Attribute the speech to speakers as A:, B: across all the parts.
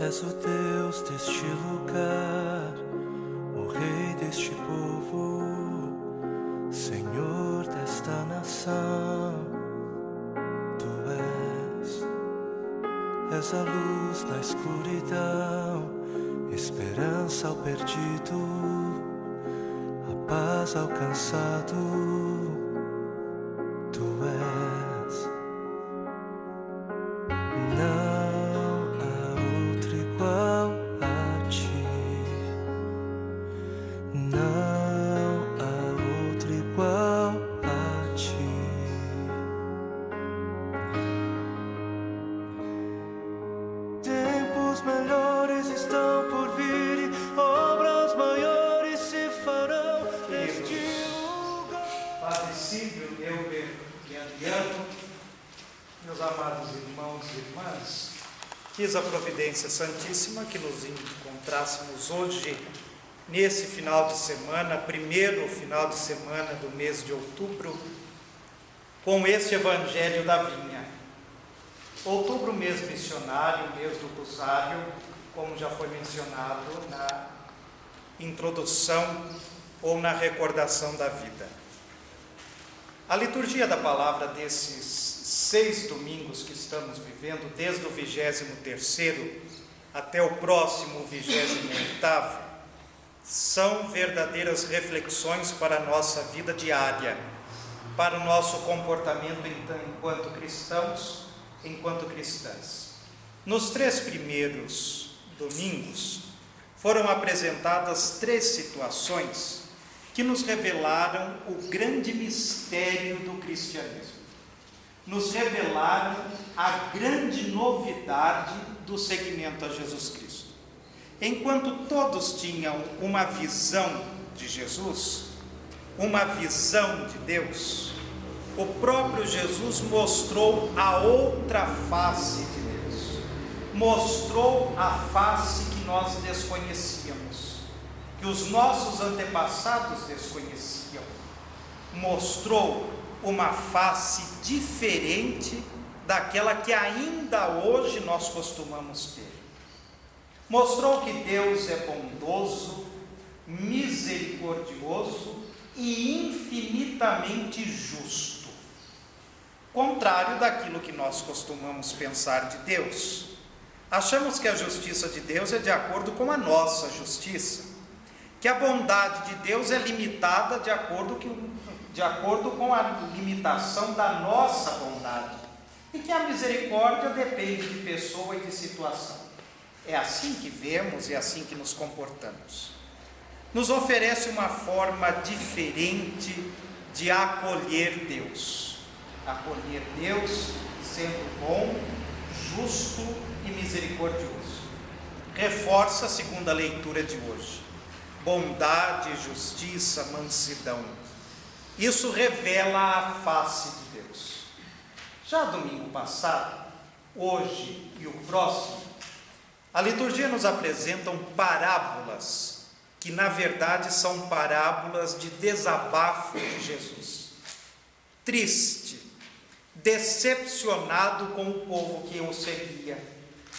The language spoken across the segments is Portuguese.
A: És o Deus deste lugar, o Rei deste povo, Senhor desta nação. Tu és a luz na escuridão, esperança ao perdido, a paz ao cansado. Tu és. Não há outro igual a ti. Não há outro igual a ti. Tempos melhores estão por vir, obras maiores se farão neste lugar.
B: Padre Silvio, Euber e Adriano, meus amados irmãos e irmãs, quis a Providência Santíssima que nos encontrássemos hoje, nesse final de semana, primeiro final de semana do mês de outubro, com este Evangelho da Vinha. Outubro, mês missionário, mês do Rosário, como já foi mencionado na introdução ou na recordação da vida. A liturgia da palavra desses 6 domingos que estamos vivendo, desde o 23º até o próximo 28º, são verdadeiras reflexões para a nossa vida diária, para o nosso comportamento enquanto cristãos, enquanto cristãs. Nos 3 primeiros domingos foram apresentadas 3 situações que nos revelaram o grande mistério do cristianismo. Nos revelaram a grande novidade do seguimento a Jesus Cristo. Enquanto todos tinham uma visão de Jesus, uma visão de Deus, o próprio Jesus mostrou a outra face de Deus. Mostrou a face que nós desconhecíamos, que os nossos antepassados desconheciam. Mostrou uma face diferente daquela que ainda hoje nós costumamos ter. Mostrou que Deus é bondoso, misericordioso e infinitamente justo, contrário daquilo que nós costumamos pensar de Deus. Achamos que a justiça de Deus é de acordo com a nossa justiça, que a bondade de Deus é limitada de acordo com a limitação da nossa bondade, e que a misericórdia depende de pessoa e de situação. É assim que vemos e é assim que nos comportamos. Nos oferece uma forma diferente de acolher Deus. Acolher Deus sendo bom, justo e misericordioso. Reforça a segunda leitura de hoje. Bondade, justiça, mansidão. Isso revela a face de Deus. Já domingo passado, hoje e o próximo, a liturgia nos apresenta parábolas, que na verdade são parábolas de desabafo de Jesus. Triste, decepcionado com o povo que o seguia,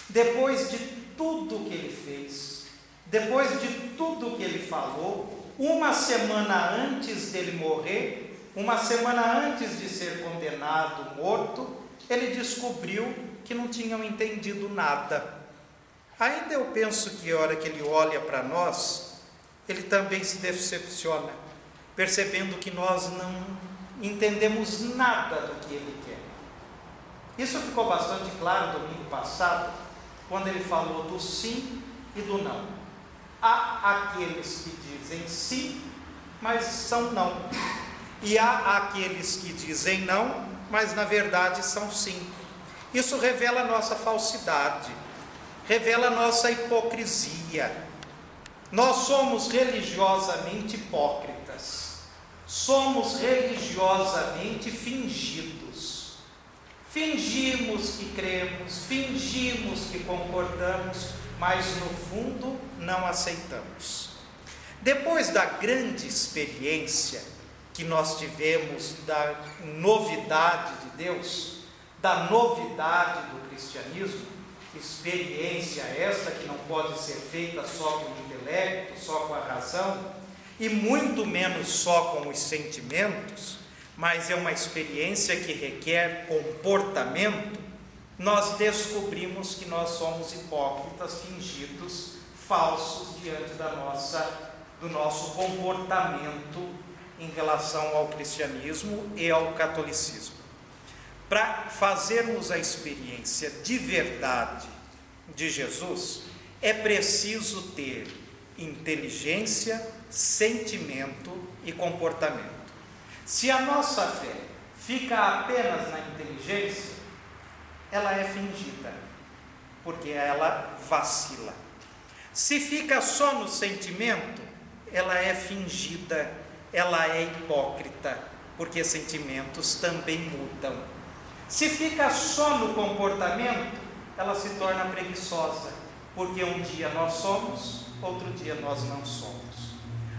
B: depois de tudo que ele fez, depois de tudo que ele falou, uma semana antes dele morrer, uma semana antes de ser condenado, morto, ele descobriu que não tinham entendido nada. Ainda eu penso que a hora que ele olha para nós, ele também se decepciona, percebendo que nós não entendemos nada do que ele quer. Isso ficou bastante claro domingo passado, quando ele falou do sim e do não. Há aqueles que dizem sim, mas são não. E há aqueles que dizem não, mas na verdade são sim. Isso revela a nossa falsidade, revela a nossa hipocrisia. Nós somos religiosamente hipócritas, somos religiosamente fingidos. Fingimos que cremos, fingimos que concordamos, mas no fundo não aceitamos. Depois da grande experiência que nós tivemos da novidade de Deus, da novidade do cristianismo, experiência esta que não pode ser feita só com o intelecto, só com a razão, e muito menos só com os sentimentos, mas é uma experiência que requer comportamento, nós descobrimos que nós somos hipócritas, fingidos, falsos diante do nosso comportamento em relação ao cristianismo e ao catolicismo. Para fazermos a experiência de verdade de Jesus, é preciso ter inteligência, sentimento e comportamento. Se a nossa fé fica apenas na inteligência, ela é fingida, porque ela vacila. Se fica só no sentimento, ela é fingida, ela é hipócrita, porque sentimentos também mudam. Se fica só no comportamento, ela se torna preguiçosa, porque um dia nós somos, outro dia nós não somos.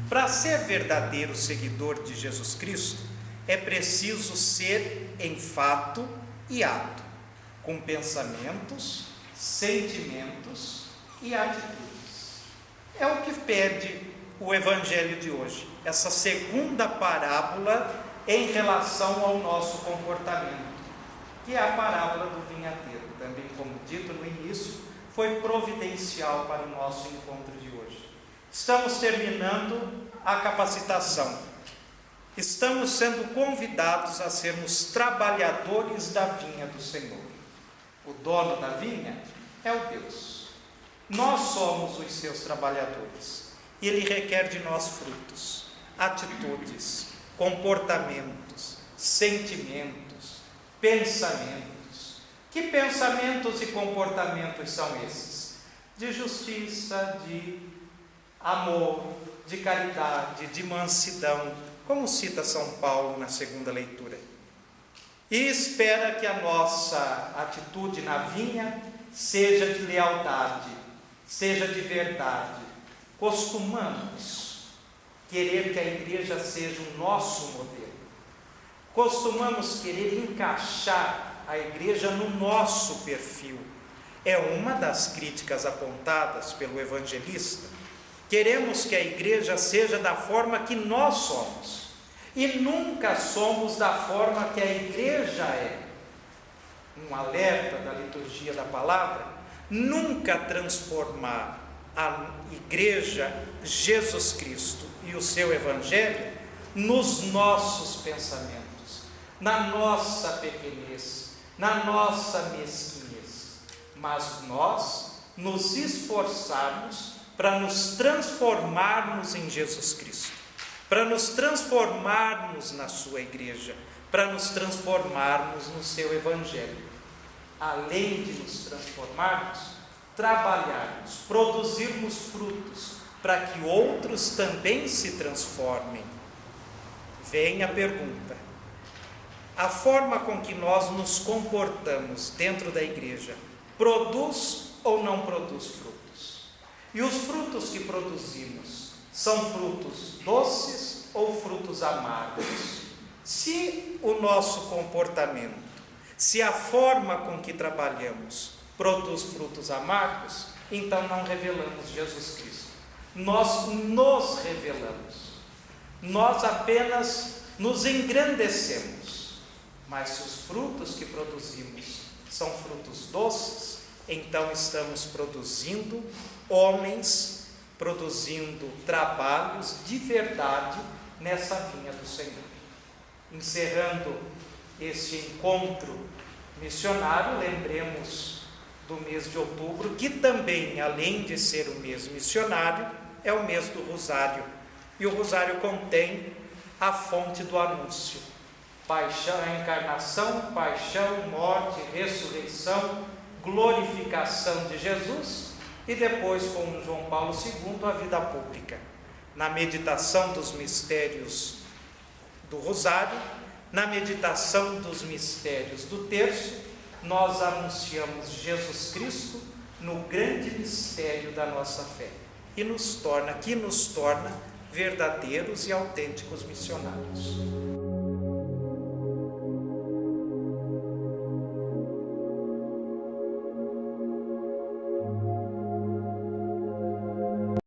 B: Para ser verdadeiro seguidor de Jesus Cristo, é preciso ser em fato e ato, com pensamentos, sentimentos e atitudes. É o que pede o Evangelho de hoje, essa segunda parábola em relação ao nosso comportamento, que é a parábola do vinhadeiro. Também, como dito no início, foi providencial para o nosso encontro de hoje. Estamos terminando a capacitação. Estamos sendo convidados a sermos trabalhadores da vinha do Senhor. O dono da vinha é o Deus. Nós somos os seus trabalhadores. E Ele requer de nós frutos, atitudes, comportamentos, sentimentos, pensamentos. Que pensamentos e comportamentos são esses? De justiça, de amor, de caridade, de mansidão, como cita São Paulo na segunda leitura. E espera que a nossa atitude na vinha seja de lealdade, seja de verdade. Costumamos querer que a igreja seja o nosso modelo. Costumamos querer encaixar a igreja no nosso perfil. É uma das críticas apontadas pelo evangelista. Queremos que a igreja seja da forma que nós somos, e nunca somos da forma que a igreja é. Um alerta da liturgia da palavra: nunca transformar a igreja, Jesus Cristo e o seu evangelho nos nossos pensamentos, na nossa pequenez, na nossa mesquinhez, mas nós nos esforçarmos para nos transformarmos em Jesus Cristo, para nos transformarmos na sua igreja, para nos transformarmos no seu evangelho. Além de nos transformarmos, trabalharmos, produzirmos frutos, para que outros também se transformem. Vem a pergunta: a forma com que nós nos comportamos dentro da igreja produz ou não produz frutos? E os frutos que produzimos são frutos doces ou frutos amargos? Se o nosso comportamento, se a forma com que trabalhamos produz frutos amargos, então não revelamos Jesus Cristo. Nós nos revelamos. Nós apenas nos engrandecemos. Mas se os frutos que produzimos são frutos doces, então estamos produzindo homens, produzindo trabalhos de verdade nessa vinha do Senhor. Encerrando este encontro missionário, lembremos do mês de outubro, que também, além de ser o mês missionário, é o mês do Rosário. E o Rosário contém a fonte do anúncio: paixão, a encarnação, paixão, morte, ressurreição, glorificação de Jesus, e depois, com João Paulo II, a vida pública. Na meditação dos mistérios do Rosário, na meditação dos mistérios do Terço, nós anunciamos Jesus Cristo no grande mistério da nossa fé, e nos torna verdadeiros e autênticos missionários.